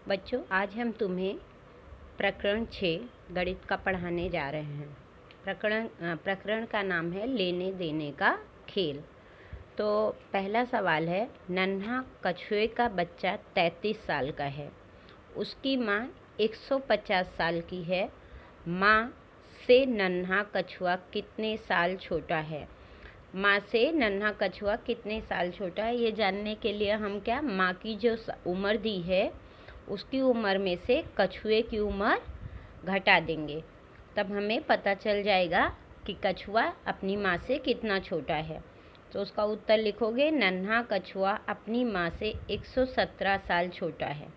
बच्चों, आज हम तुम्हें प्रकरण 6 गणित का पढ़ाने जा रहे हैं। प्रकरण का नाम है लेने देने का खेल। तो पहला सवाल है, नन्हा कछुए का बच्चा 33 साल का है, उसकी माँ 150 साल की है। माँ से नन्हा कछुआ कितने साल छोटा है? माँ से नन्हा कछुआ कितने साल छोटा है, ये जानने के लिए हम माँ की जो उम्र दी है उसकी उम्र में से कछुए की उम्र घटा देंगे। तब हमें पता चल जाएगा कि कछुआ अपनी माँ से कितना छोटा है। तो उसका उत्तर लिखोगे, नन्हा कछुआ अपनी माँ से 117 साल छोटा है।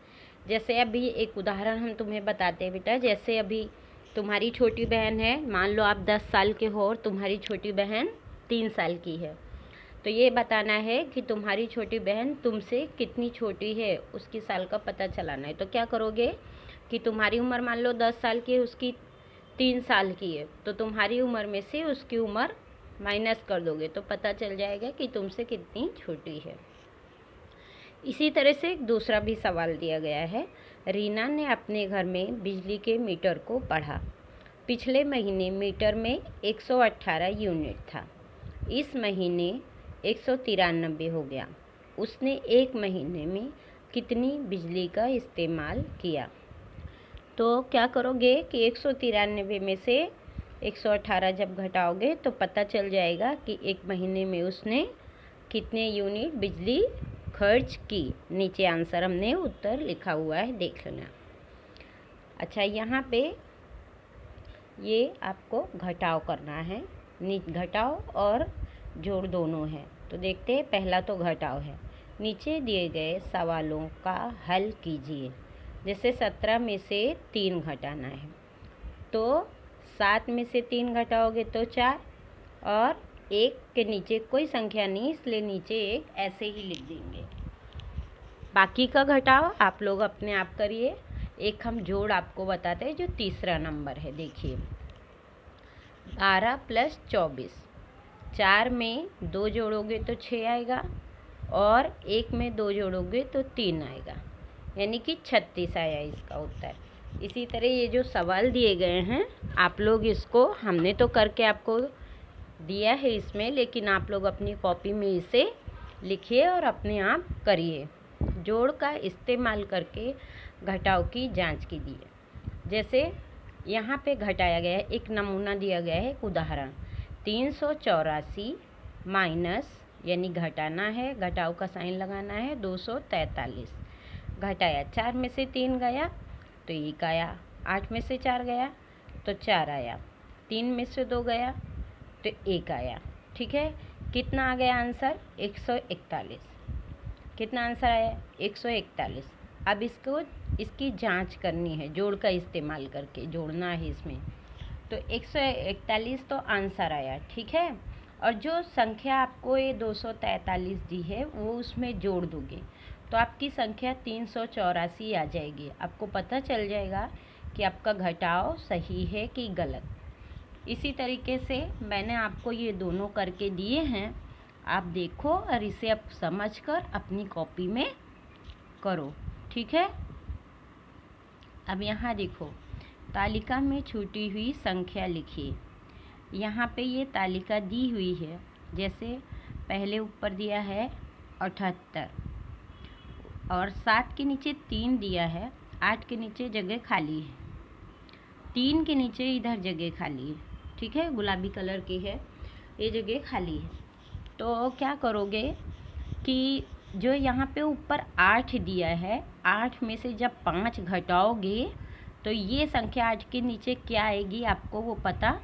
जैसे अभी एक उदाहरण हम तुम्हें बताते हैं बेटा। जैसे अभी तुम्हारी छोटी बहन है, मान लो आप 10 साल के हो और तुम्हारी छोटी बहन 3 साल की है। तो ये बताना है कि तुम्हारी छोटी बहन तुमसे कितनी छोटी है, उसकी साल का पता चलाना है। तो क्या करोगे कि तुम्हारी उम्र मान लो 10 साल की है, उसकी 3 साल की है, तो तुम्हारी उम्र में से उसकी उम्र माइनस कर दोगे तो पता चल जाएगा कि तुमसे कितनी छोटी है। इसी तरह से एक दूसरा भी सवाल दिया गया है। रीना ने अपने घर में बिजली के मीटर को पढ़ा। पिछले महीने मीटर में 118 यूनिट था, इस महीने 193 हो गया। उसने एक महीने में कितनी बिजली का इस्तेमाल किया? तो क्या करोगे कि 193 में से 118 जब घटाओगे तो पता चल जाएगा कि एक महीने में उसने कितने यूनिट बिजली खर्च की। नीचे आंसर हमने उत्तर लिखा हुआ है, देख लेना। अच्छा, यहाँ पे ये आपको घटाव करना है। घटाव और जोड़ दोनों है। तो देखते हैं, पहला तो घटाव है। नीचे दिए गए सवालों का हल कीजिए। जैसे 17 में से 3 घटाना है, तो 7 में से 3 घटाओगे तो 4, और 1 के नीचे कोई संख्या नहीं, इसलिए नीचे 1 ऐसे ही लिख देंगे। बाकी का घटाव आप लोग अपने आप करिए। एक हम जोड़ आपको बताते हैं, जो तीसरा नंबर है। देखिए, 12 + 24, 4 में 2 जोड़ोगे तो 6 आएगा, और 1 में 2 जोड़ोगे तो 3 आएगा, यानी कि 36 आया इसका उत्तर। इसी तरह ये जो सवाल दिए गए हैं, आप लोग इसको, हमने तो करके आपको दिया है इसमें, लेकिन आप लोग अपनी कॉपी में इसे लिखिए और अपने आप करिए। जोड़ का इस्तेमाल करके घटाव की जांच कीजिए। जैसे यहाँ पे घटाया गया है, एक नमूना दिया गया है, एक उदाहरण। 384 माइनस, यानी घटाना है, घटाव का साइन लगाना है, 243 घटाया। 4 में से 3 गया तो 1 आया, 8 में से 4 गया तो 4 आया, 3 में से 2 गया तो 1 आया। ठीक है, कितना आ गया आंसर? 141। कितना आंसर आया? 141। अब इसकी जांच करनी है, जोड़ का इस्तेमाल करके जोड़ना है इसमें। तो 141 तो आंसर आया, ठीक है। और जो संख्या आपको ये 243 दी है, वो उसमें जोड़ दोगे तो आपकी संख्या 384 आ जाएगी। आपको पता चल जाएगा कि आपका घटाव सही है कि गलत। इसी तरीके से मैंने आपको ये दोनों करके दिए हैं, आप देखो और इसे आप समझकर अपनी कॉपी में करो, ठीक है। अब यहाँ देखो, तालिका में छूटी हुई संख्या लिखिए। यहाँ पे ये तालिका दी हुई है। जैसे पहले ऊपर दिया है 78, और 7 के नीचे 3 दिया है, 8 के नीचे जगह खाली है, 3 के नीचे इधर जगह खाली है, ठीक है, गुलाबी कलर की है, ये जगह खाली है। तो क्या करोगे कि जो यहाँ पे ऊपर 8 दिया है, 8 में से जब 5 घटाओगे तो ये संख्या 8 के नीचे क्या आएगी, आपको वो पता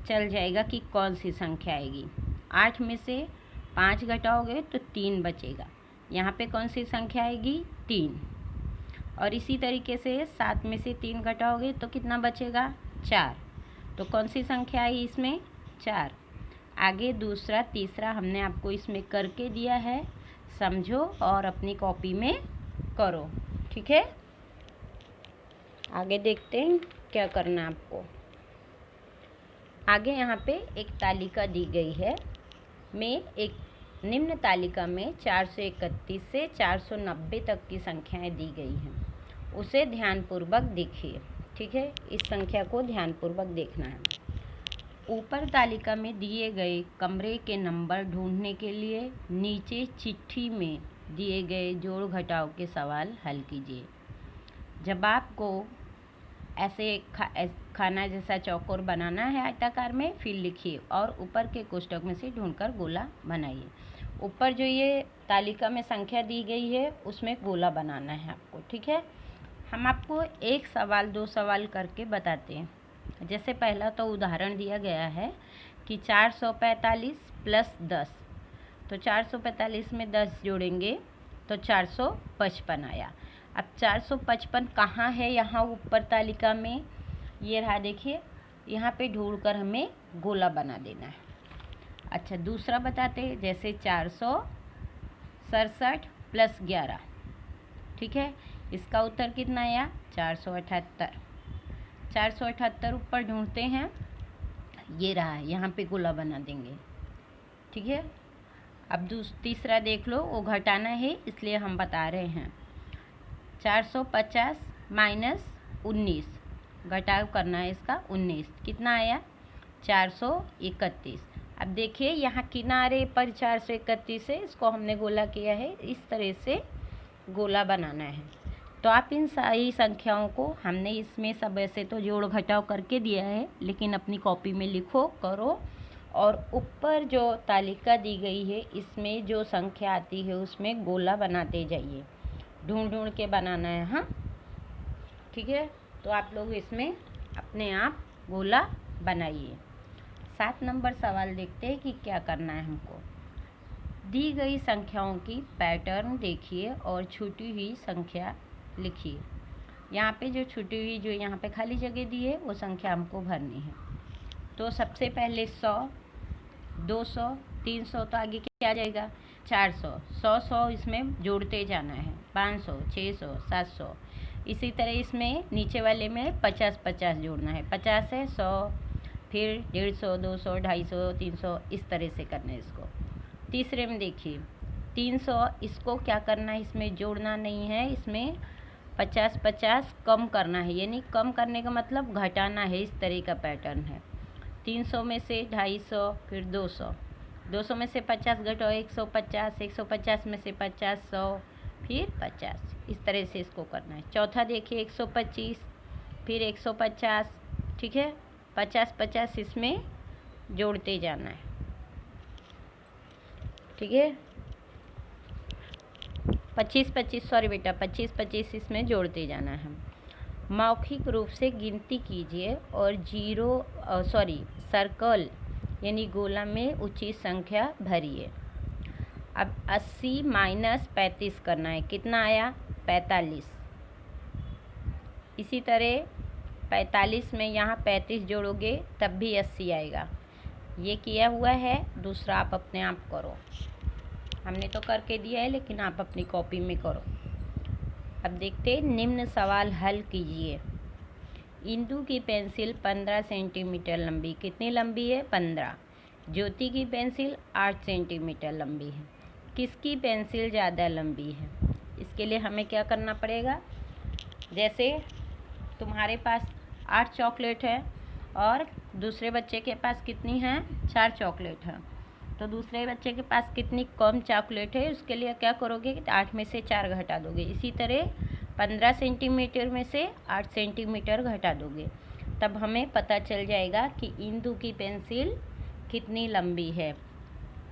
चल जाएगा कि कौन सी संख्या आएगी। 8 में से 5 घटाओगे तो 3 बचेगा, यहाँ पे कौन सी संख्या आएगी? 3। और इसी तरीके से 7 में से 3 घटाओगे तो कितना बचेगा? 4। तो कौन सी संख्या आई इसमें? 4। आगे दूसरा तीसरा हमने आपको इसमें करके दिया है, समझो और अपनी कॉपी में करो, ठीक है। आगे देखते हैं क्या करना आपको। आगे यहाँ पे एक तालिका दी गई है, एक निम्न तालिका में 431 से 490 तक की संख्याएं दी गई हैं। उसे ध्यानपूर्वक देखिए। ठीक है, इस संख्या को ध्यानपूर्वक देखना है। ऊपर तालिका में दिए गए कमरे के नंबर ढूंढने के लिए नीचे चिट्ठी में दिए गए जोड़ घटाव के सवाल हल कीजिए। जब आपको ऐसे खाना जैसा चौकोर बनाना है आयताकार में, फिर लिखिए और ऊपर के कोष्ठक में से ढूंढकर गोला बनाइए। ऊपर जो ये तालिका में संख्या दी गई है उसमें गोला बनाना है आपको। ठीक है, हम आपको एक सवाल 2 सवाल करके बताते हैं। जैसे पहला तो उदाहरण दिया गया है कि 445 + 10, तो 445 में 10 जोड़ेंगे तो 455 आया। अब 455 कहाँ है? यहाँ ऊपर तालिका में ये रहा, देखिए यहाँ पे ढूंढकर हमें गोला बना देना है। अच्छा, दूसरा बताते हैं, जैसे 467 + 11, ठीक है, इसका उत्तर कितना आया? 478। 478 ऊपर ढूंढते हैं, ये रहा, यहाँ पे गोला बना देंगे। ठीक है, अब तीसरा देख लो, वो घटाना है इसलिए हम बता रहे हैं। 450 - 19, घटाव करना है इसका 19, कितना आया? 431। अब देखिए यहाँ किनारे पर 431 है, इसको हमने गोला किया है, इस तरह से गोला बनाना है। तो आप इन सारी संख्याओं को, हमने इसमें सब ऐसे तो जोड़ घटाव करके दिया है, लेकिन अपनी कॉपी में लिखो, करो, और ऊपर जो तालिका दी गई है इसमें जो संख्या आती है उसमें गोला बनाते जाइए, ढूंढ ढूंढ के बनाना है। हाँ, ठीक है, तो आप लोग इसमें अपने आप गोला बनाइए। 7 नंबर सवाल देखते हैं कि क्या करना है हमको। दी गई संख्याओं की पैटर्न देखिए और छूटी हुई संख्या लिखिए। यहाँ पे जो छूटी हुई, जो यहाँ पे खाली जगह दी है, वो संख्या हमको भरनी है। तो सबसे पहले 100, 200, 300, तो आगे क्या आ जाएगा? 400, 100 इसमें जोड़ते जाना है, 500, 600, 700। इसी तरह इसमें नीचे वाले में 50 जोड़ना है, 50 है 100, फिर 150, 200, 250, 300, इस तरह से करना है इसको। तीसरे में देखिए 300, इसको क्या करना है? इसमें जोड़ना नहीं है, इसमें 50 कम करना है, यानी कम करने का मतलब घटाना है, इस तरह का पैटर्न है। 300 में से 250, फिर 200, 200 में से 50 घटाओ 150, 150 में से 50, 100, फिर 50, इस तरह से इसको करना है। चौथा देखिए 125, फिर 150, ठीक है, 50 इसमें जोड़ते जाना है। ठीक है, 25 सॉरी बेटा, 25 इसमें जोड़ते जाना है। मौखिक रूप से गिनती कीजिए और सर्कल यानी गोला में उचित संख्या भरिए। अब 80 - 35 करना है, कितना आया? 45। इसी तरह 45 में यहाँ 35 जोड़ोगे तब भी 80 आएगा। ये किया हुआ है, दूसरा आप अपने आप करो, हमने तो करके दिया है, लेकिन आप अपनी कॉपी में करो। अब देखते हैं, निम्न सवाल हल कीजिए। इंदु की पेंसिल 15 सेंटीमीटर लंबी, कितनी लंबी है? 15। ज्योति की पेंसिल 8 सेंटीमीटर लंबी है, किसकी पेंसिल ज़्यादा लंबी है? इसके लिए हमें क्या करना पड़ेगा? जैसे तुम्हारे पास 8 चॉकलेट है और दूसरे बच्चे के पास कितनी हैं? 4 चॉकलेट है, तो दूसरे बच्चे के पास कितनी कम चॉकलेट है, उसके लिए क्या करोगे? 8 में से 4 घटा दोगे। इसी तरह 15 सेंटीमीटर में से 8 सेंटीमीटर घटा दोगे, तब हमें पता चल जाएगा कि इंदु की पेंसिल कितनी लंबी है।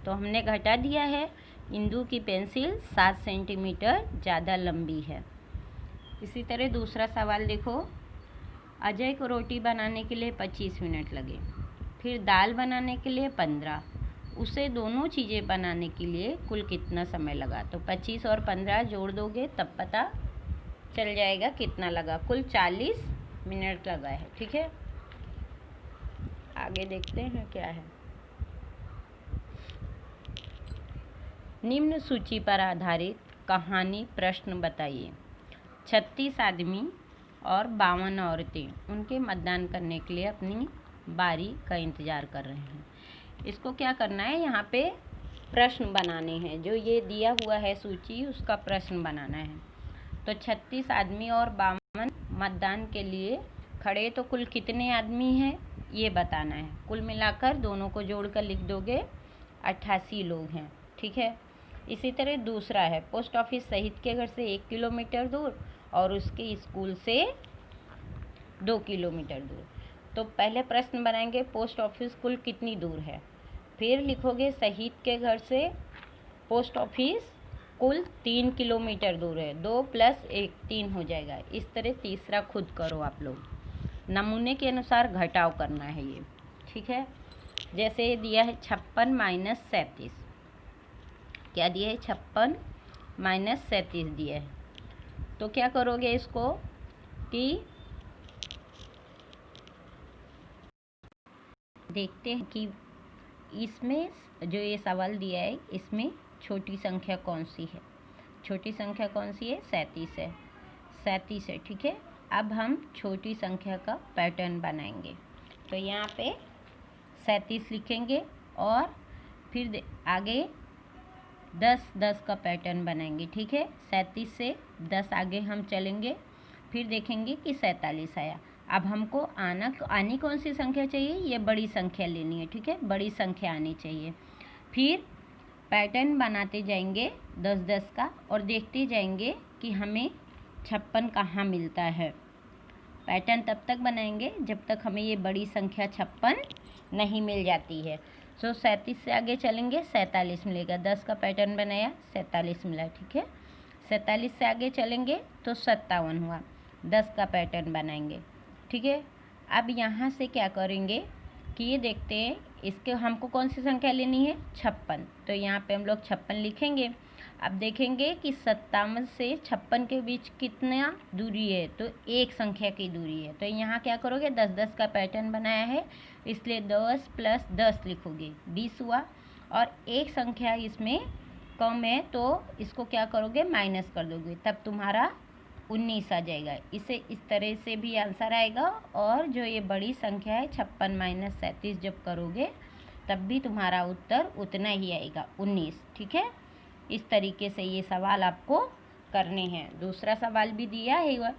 तो हमने घटा दिया है, इंदु की पेंसिल 7 सेंटीमीटर ज़्यादा लंबी है। इसी तरह दूसरा सवाल देखो, अजय को रोटी बनाने के लिए 25 मिनट लगे, फिर दाल बनाने के लिए 15, उसे दोनों चीज़ें बनाने के लिए कुल कितना समय लगा? तो 25 और 15 जोड़ दोगे तब पता चल जाएगा कितना लगा। कुल 40 मिनट लगा है। ठीक है, आगे देखते हैं क्या है। निम्न सूची पर आधारित कहानी प्रश्न बताइए। 36 आदमी और 52 औरतें उनके मतदान करने के लिए अपनी बारी का इंतज़ार कर रहे हैं। इसको क्या करना है? यहाँ पे प्रश्न बनाने हैं, जो ये दिया हुआ है सूची, उसका प्रश्न बनाना है। तो तो 36 आदमी और 52 मतदान के लिए खड़े। तो कुल कितने आदमी हैं ये बताना है। कुल मिलाकर दोनों को जोड़कर लिख दोगे 88 लोग हैं। ठीक है। इसी तरह दूसरा है, पोस्ट ऑफिस शहीद के घर से 1 किलोमीटर दूर और उसके स्कूल से 2 किलोमीटर दूर। तो पहले प्रश्न बनाएंगे पोस्ट ऑफिस कुल कितनी दूर है, फिर लिखोगे शहीद के घर से पोस्ट ऑफिस कुल 3 किलोमीटर दूर है। 2 + 1 3 हो जाएगा। इस तरह तीसरा खुद करो आप लोग। नमूने के अनुसार घटाव करना है ये। ठीक है। जैसे दिया है 56 - 37। क्या दिया है? 56 - 37 दिया है। तो क्या करोगे इसको कि देखते हैं कि इसमें जो ये सवाल दिया है इसमें छोटी संख्या कौन सी है। छोटी संख्या कौन सी है? 37 है। 37 है। ठीक है। अब हम छोटी संख्या का पैटर्न बनाएंगे। तो यहाँ पे 37 लिखेंगे और फिर आगे 10 का पैटर्न बनाएंगे। ठीक है। 37 से 10 आगे हम चलेंगे, फिर देखेंगे कि 47 आया। अब हमको आनी कौन सी संख्या चाहिए? ये बड़ी संख्या लेनी है। ठीक है। बड़ी संख्या आनी चाहिए। फिर पैटर्न बनाते जाएंगे 10 का और देखते जाएंगे कि हमें 56 कहाँ मिलता है। पैटर्न तब तक बनाएंगे जब तक हमें ये बड़ी संख्या 56 नहीं मिल जाती है। तो 37 से आगे चलेंगे 47 मिलेगा। 10 का पैटर्न बनाया 47 मिला। ठीक है। 47 से आगे चलेंगे तो 57 हुआ। 10 का पैटर्न बनाएंगे। ठीक है। अब यहाँ से क्या करेंगे कि ये देखते हैं इसके हमको कौन सी संख्या लेनी है? 56। तो यहाँ पे हम लोग 56 लिखेंगे। अब देखेंगे कि 57 से 56 के बीच कितना दूरी है, तो एक संख्या की दूरी है। तो यहाँ क्या करोगे? 10 का पैटर्न बनाया है इसलिए 10 + 10 लिखोगे, 20 हुआ। और एक संख्या इसमें कम है तो इसको क्या करोगे? माइनस कर दोगे, तब तुम्हारा 19 आ जाएगा। इसे इस तरह से भी आंसर आएगा। और जो ये बड़ी संख्या है 56 - 37 जब करोगे तब भी तुम्हारा उत्तर उतना ही आएगा, 19। ठीक है। इस तरीके से ये सवाल आपको करने हैं। दूसरा सवाल भी दिया है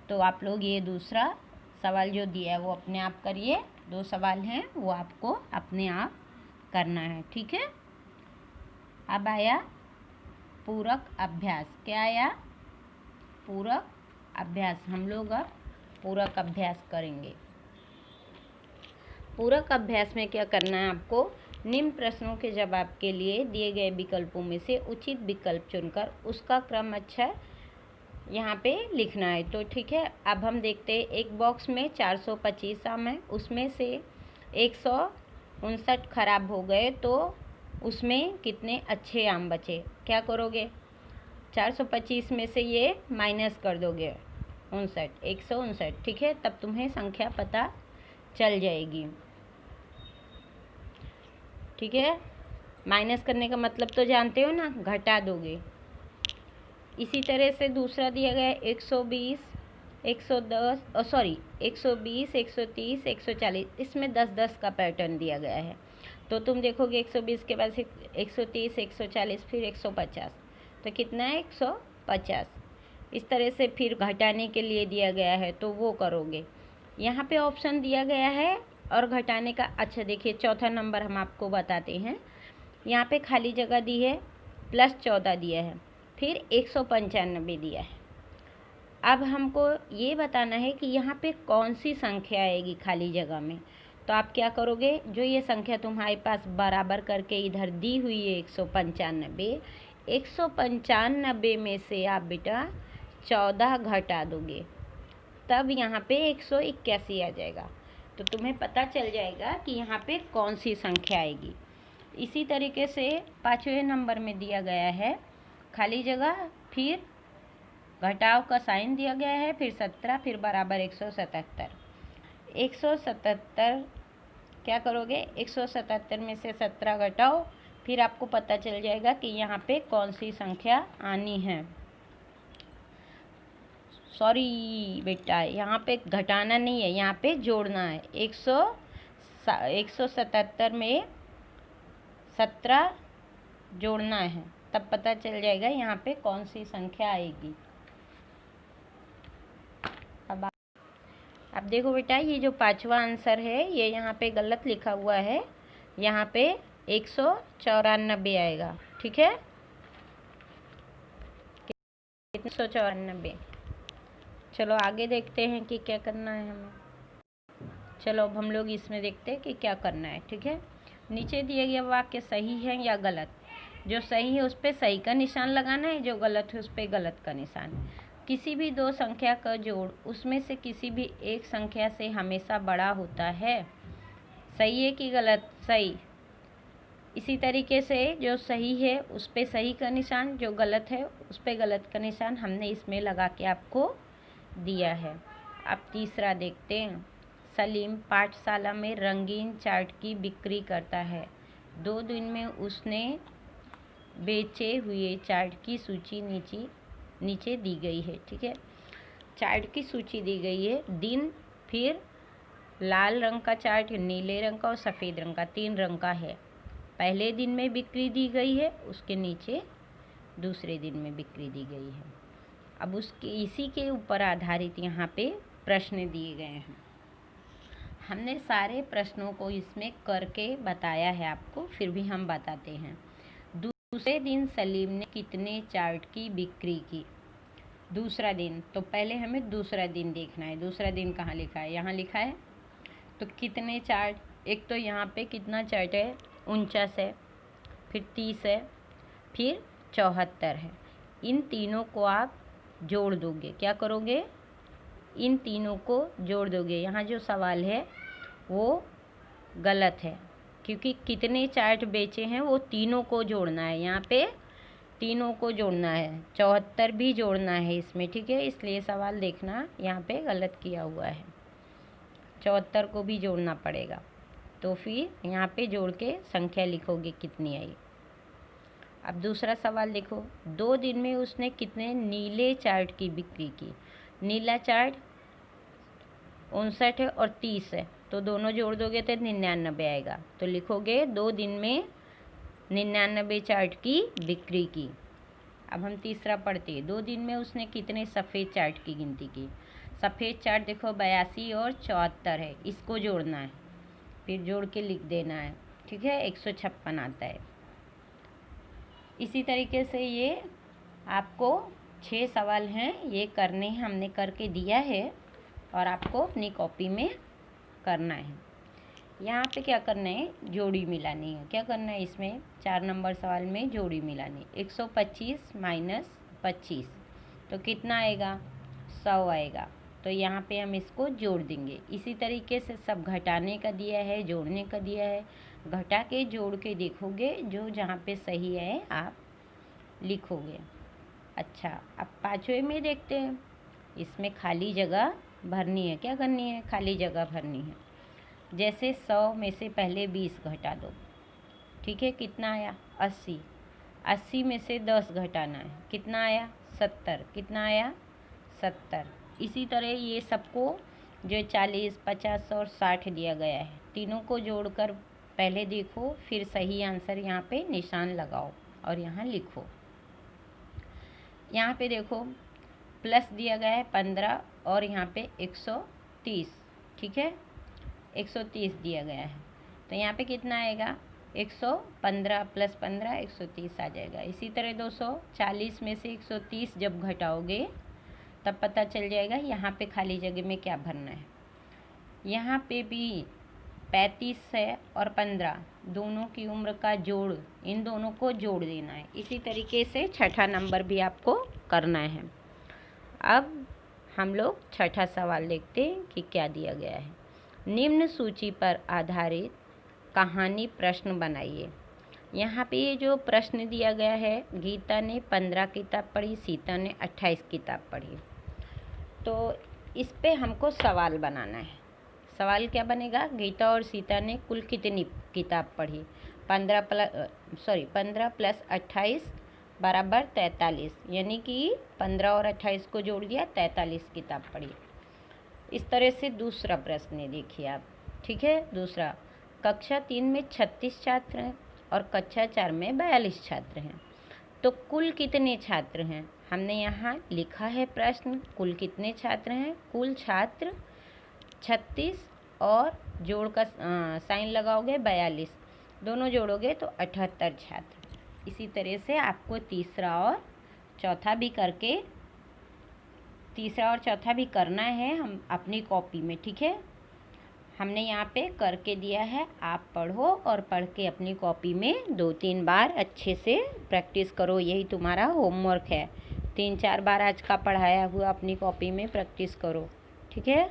तो आप लोग ये दूसरा सवाल जो दिया है वो अपने आप करिए। 2 सवाल हैं वो आपको अपने आप करना है। ठीक है। अब आया पूरक अभ्यास। क्या आया? पूरक अभ्यास। हम लोग अब पूरक अभ्यास करेंगे। पूरक अभ्यास में क्या करना है आपको? निम्न प्रश्नों के जवाब के लिए दिए गए विकल्पों में से उचित विकल्प चुनकर उसका क्रम अच्छा यहाँ पे लिखना है। तो ठीक है। अब हम देखते हैं एक बॉक्स में 425 आम है, उसमें से 159 खराब हो गए तो उसमें कितने अच्छे आम बचे? क्या करोगे? 425 में से ये माइनस कर दोगे 159। ठीक है। तब तुम्हें संख्या पता चल जाएगी। ठीक है। माइनस करने का मतलब तो जानते हो ना, घटा दोगे। इसी तरह से दूसरा दिया गया है 120, 120, 130, 140। इसमें 10 का पैटर्न दिया गया है। तो तुम देखोगे 120 के बाद 130, 140, फिर 150। तो कितना है? 150। इस तरह से फिर घटाने के लिए दिया गया है तो वो करोगे। यहाँ पे ऑप्शन दिया गया है और घटाने का। अच्छा देखिए, चौथा नंबर हम आपको बताते हैं। यहाँ पे खाली जगह दी है, +14 दिया है, फिर 195 दिया है। अब हमको ये बताना है कि यहाँ पे कौन सी संख्या आएगी खाली जगह में। तो आप क्या करोगे? जो ये संख्या तुम्हारे पास बराबर करके इधर दी हुई है 195, 195 में से आप बेटा 14 घटा दोगे, तब यहाँ पे 181 आ जाएगा। तो तुम्हें पता चल जाएगा कि यहाँ पे कौन सी संख्या आएगी। इसी तरीके से 5वें नंबर में दिया गया है खाली जगह, फिर घटाव का साइन दिया गया है, फिर 17, फिर बराबर 177। 177 क्या करोगे? 177 में से 17 घटाओ, फिर आपको पता चल जाएगा कि यहाँ पे कौन सी संख्या आनी है। सॉरी बेटा, यहाँ पे घटाना नहीं है, यहाँ पे जोड़ना है। 177 में 17 जोड़ना है, तब पता चल जाएगा यहाँ पे कौन सी संख्या आएगी। अब देखो बेटा, ये जो पांचवा आंसर है ये यहाँ पे गलत लिखा हुआ है, यहाँ पे 194 आएगा। ठीक है, 194। चलो आगे देखते हैं कि क्या करना है हमें। चलो अब हम लोग इसमें देखते हैं कि क्या करना है। ठीक है, नीचे दिया गया वाक्य सही है या गलत। जो सही है उस पर सही का निशान लगाना है, जो गलत है उस पर गलत का निशान। किसी भी दो संख्या का जोड़ उसमें से किसी भी एक संख्या से हमेशा बड़ा होता है। सही है कि गलत? सही। इसी तरीके से जो सही है उस पर सही का निशान, जो गलत है उस पर गलत का निशान हमने इसमें लगा के आपको दिया है। अब तीसरा देखते हैं। सलीम पाठशाला में रंगीन चार्ट की बिक्री करता है। 2 दिन में उसने बेचे हुए चार्ट की सूची नीचे दी गई है। ठीक है, चार्ट की सूची दी गई है, दिन, फिर लाल रंग का चार्ट, नीले रंग का और सफ़ेद रंग का, 3 रंग का है। पहले दिन में बिक्री दी गई है, उसके नीचे दूसरे दिन में बिक्री दी गई है। अब उसके इसी के ऊपर आधारित यहाँ पे प्रश्न दिए गए हैं। हमने सारे प्रश्नों को इसमें करके बताया है आपको, फिर भी हम बताते हैं। दूसरे दिन सलीम ने कितने चार्ट की बिक्री की? दूसरा दिन, तो पहले हमें दूसरा दिन देखना है। दूसरा दिन कहाँ लिखा है? यहाँ लिखा है। तो कितने चार्ट, एक तो यहाँ पे कितना चार्ट है? 49 है, फिर 30 है, फिर 74 है। इन तीनों को आप जोड़ दोगे। क्या करोगे? इन तीनों को जोड़ दोगे। यहाँ जो सवाल है वो गलत है, क्योंकि कितने चार्ट बेचे हैं वो तीनों को जोड़ना है। यहाँ पे तीनों को जोड़ना है, 74 भी जोड़ना है इसमें। ठीक है, इसलिए सवाल देखना यहाँ पे गलत किया हुआ है, 74 को भी जोड़ना पड़ेगा। तो फिर यहाँ पे जोड़ के संख्या लिखोगे कितनी आई। अब दूसरा सवाल देखो। 2 दिन में उसने कितने नीले चार्ट की बिक्री की? नीला चार्ट 59 है और 30 है, तो दोनों जोड़ दोगे तो 99 आएगा। तो लिखोगे 2 दिन में 99 चार्ट की बिक्री की। अब हम तीसरा पढ़ते हैं। 2 दिन में उसने कितने सफ़ेद चार्ट की गिनती की? सफ़ेद चार्ट देखो 82 और 74 है, इसको जोड़ना है, फिर जोड़ के लिख देना है। ठीक है, 156 आता है। इसी तरीके से ये आपको 6 सवाल हैं, ये करने हमने करके दिया है और आपको अपनी कॉपी में करना है। यहाँ पे क्या करना है? जोड़ी मिलानी है। क्या करना है इसमें? 4 नंबर सवाल में जोड़ी मिलानी। 125 माइनस 25 तो कितना आएगा? 100 आएगा। तो यहाँ पे हम इसको जोड़ देंगे। इसी तरीके से सब घटाने का दिया है, जोड़ने का दिया है। घटा के जोड़ के देखोगे, जो जहाँ पे सही है आप लिखोगे। अच्छा, अब 5वें में देखते हैं। इसमें खाली जगह भरनी है। क्या करनी है? खाली जगह भरनी है। जैसे 100 में से पहले 20 घटा दो। ठीक है, कितना आया? 80। 80 में से 10 घटाना है, कितना आया? 70। कितना आया? 70। इसी तरह ये सबको जो 40, 50 और 60 दिया गया है, तीनों को जोड़कर पहले देखो, फिर सही आंसर यहाँ पे निशान लगाओ और यहाँ लिखो। यहाँ पे देखो प्लस दिया गया है 15 और यहाँ पे 130। ठीक है, 130 दिया गया है, तो यहाँ पे कितना आएगा? 115 प्लस 15 130 आ जाएगा। इसी तरह 240 में से 130 जब घटाओगे तब पता चल जाएगा यहाँ पे खाली जगह में क्या भरना है। यहाँ पे भी 35 है और 15 दोनों की उम्र का जोड़, इन दोनों को जोड़ देना है। इसी तरीके से छठा नंबर भी आपको करना है। अब हम लोग छठा सवाल देखते हैं कि क्या दिया गया है। निम्न सूची पर आधारित कहानी प्रश्न बनाइए। यहाँ पे ये जो प्रश्न दिया गया है, गीता ने 15 किताब पढ़ी, सीता ने 28 किताब पढ़ी। तो इस पे हमको सवाल बनाना है। सवाल क्या बनेगा? गीता और सीता ने कुल कितनी किताब पढ़ी? 15 प्लस 28 बराबर 43, यानी कि 15 और 28 को जोड़ दिया, 43 किताब पढ़ी। इस तरह से दूसरा प्रश्न देखिए आप। ठीक है, दूसरा, कक्षा 3 में 36 छात्र हैं और कक्षा 4 में 42 छात्र हैं, तो कुल कितने छात्र हैं? हमने यहाँ लिखा है प्रश्न, कुल कितने छात्र हैं? कुल छात्र 36 और जोड़ का साइन लगाओगे 42, दोनों जोड़ोगे तो 78 छात्र। इसी तरह से आपको तीसरा और चौथा भी करना है हम अपनी कॉपी में, ठीक है। हमने यहाँ पे करके दिया है, आप पढ़ो और पढ़ के अपनी कॉपी में 2-3 बार अच्छे से प्रैक्टिस करो। यही तुम्हारा होमवर्क है। 3-4 बार आज का पढ़ाया हुआ अपनी कॉपी में प्रैक्टिस करो, ठीक है।